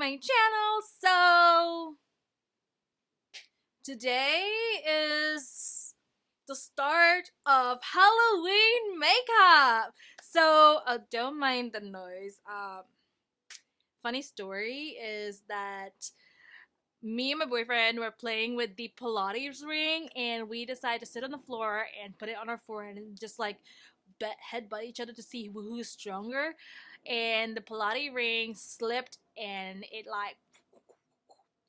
My channel. So today is the start of Halloween makeup. So don't mind the noise. Funny story is that me and my boyfriend were playing with the Pilates ring, and we decided to sit on the floor and put it on our forehead and just like headbutt each other to see who's stronger. And the Pilates ring slipped and it like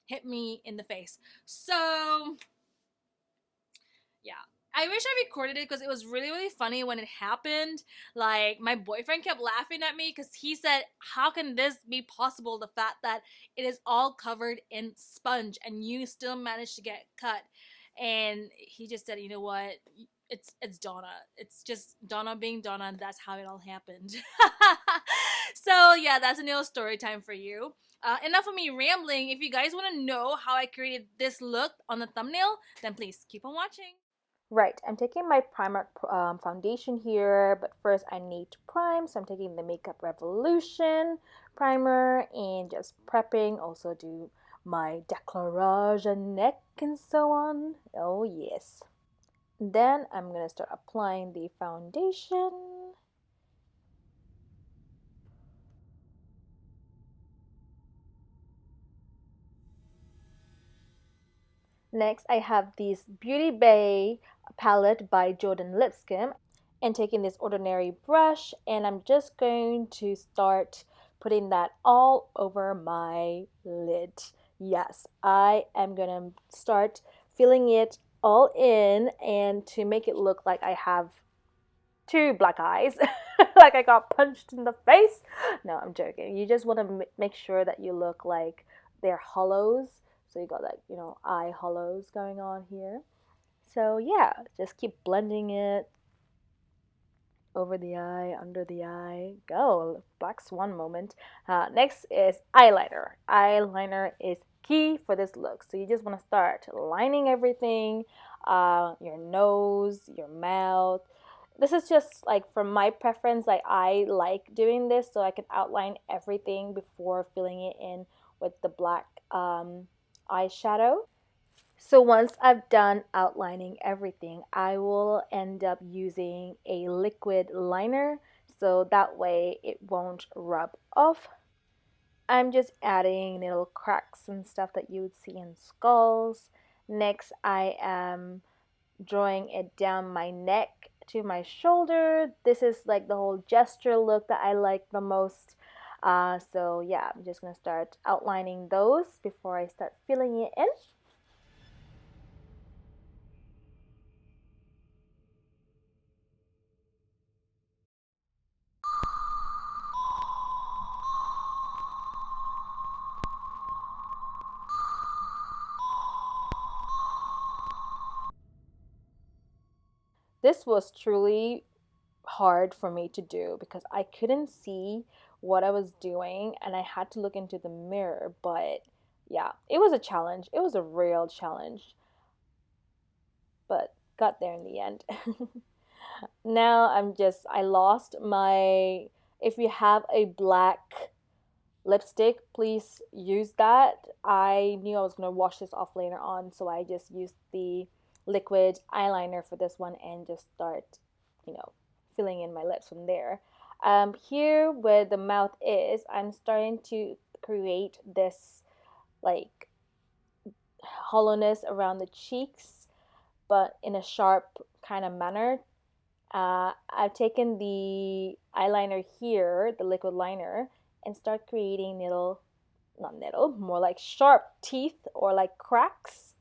hit me in the face. So yeah, I wish I recorded it because it was really funny when it happened. Like, my boyfriend kept laughing at me because he said, how can this be possible, the fact that it is all covered in sponge and you still managed to get cut? And he just said, you know what, it's Donna, it's just Donna being Donna, and that's how it all happened. So yeah, that's a little story time for you. Enough of me rambling. If you guys want to know how I created this look on the thumbnail, then please keep on watching. Right, I'm taking my primer foundation here, but first I need to prime, so I'm taking the Makeup Revolution primer and just prepping. Also do my décolletage and neck and so on. Oh yes. Then I'm going to start applying the foundation. Next, I have this Beauty Bay palette by Jordan Lipscomb, and taking this ordinary brush, and I'm just going to start putting that all over my lid. Yes, I am gonna start filling it all in, and to make it look like I have two black eyes, like I got punched in the face. No, I'm joking. You just want to make sure that you look like they're hollows. So you got, like, eye hollows going on here. So yeah, just keep blending it over the eye, under the eye. Go, black swan moment. Next is eyeliner. Eyeliner is key for this look. So you just want to start lining everything, your nose, your mouth. This is just like from my preference. Like, I like doing this so I can outline everything before filling it in with the black eyeshadow. So once I've done outlining everything, I will end up using a liquid liner so that way it won't rub off. I'm just adding little cracks and stuff that you would see in skulls. Next, I am drawing it down my neck to my shoulder. This is like the whole gesture look that I like the most. So yeah, I'm just going to start outlining those before I start filling it in. This was truly hard for me to do because I couldn't see what I was doing and I had to look into the mirror. But yeah, it was a challenge. It was a real challenge, but got there in the end. Now I lost my, if you have a black lipstick, please use that. I knew I was going to wash this off later on, so I just used the liquid eyeliner for this one and just start, you know, filling in my lips from there. Here where the mouth is, I'm starting to create this like hollowness around the cheeks, but in a sharp kind of manner. I've taken the eyeliner here, the liquid liner, and start creating little, not little, more like sharp teeth or like cracks.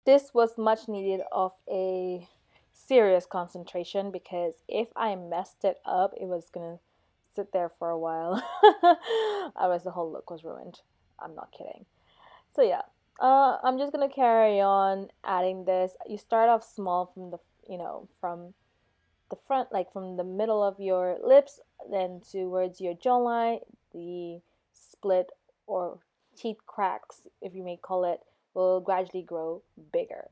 This was much needed of a serious concentration because if I messed it up, it was gonna sit there for a while. Otherwise, the whole look was ruined. I'm not kidding. So yeah. I'm just gonna carry on adding this. You start off small from the, from the front, like from the middle of your lips, then towards your jawline, the split or teeth cracks, if you may call it, will gradually grow bigger.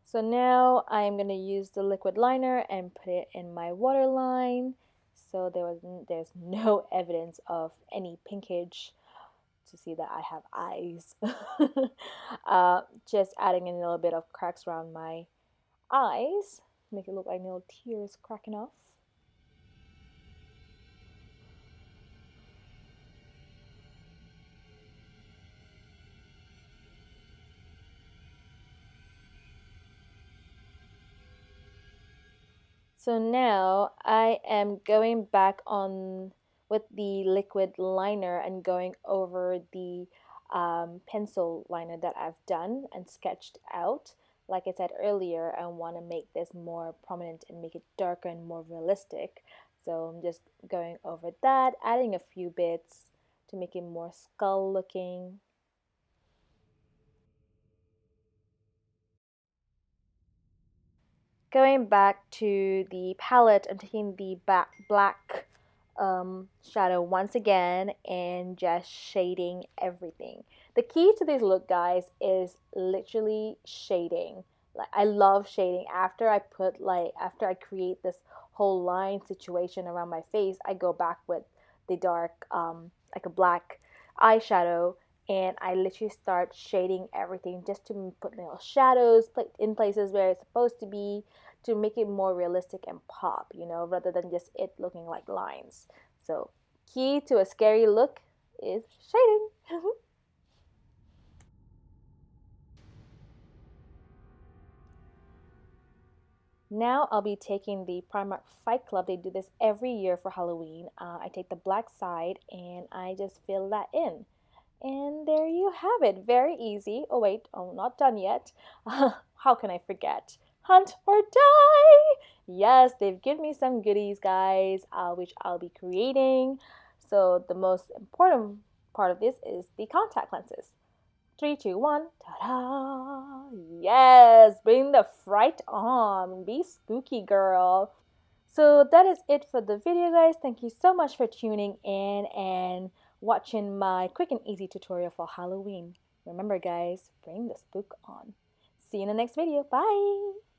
So now I'm going to use the liquid liner and put it in my waterline. So there's no evidence of any pinkage to see that I have eyes. Just adding in a little bit of cracks around my eyes, make it look like little tears cracking off. So now I am going back on with the liquid liner and going over the pencil liner that I've done and sketched out. Like I said earlier, I want to make this more prominent and make it darker and more realistic. So I'm just going over that, adding a few bits to make it more skull looking. Going back to the palette, I'm taking the black shadow once again and just shading everything. The key to this look, guys, is literally shading. Like, I love shading. After I create this whole line situation around my face, I go back with the dark like a black eyeshadow, and I literally start shading everything just to put little shadows in places where it's supposed to be, to make it more realistic and pop, rather than just it looking like lines. So, key to a scary look is shading. Now I'll be taking the Primark Fight Club. They do this every year for Halloween. I take the black side and I just fill that in. And there you have it. Very easy. Oh, wait. Oh, not done yet. How can I forget? Hunt or die. Yes, they've given me some goodies, guys, which I'll be creating. So the most important part of this is the contact lenses. Three, two, one. Ta-da! Yes, bring the fright on. Be spooky, girl. So that is it for the video, guys. Thank you so much for tuning in and watching my quick and easy tutorial for Halloween. Remember, guys, bring the spook on. See you in the next video. Bye!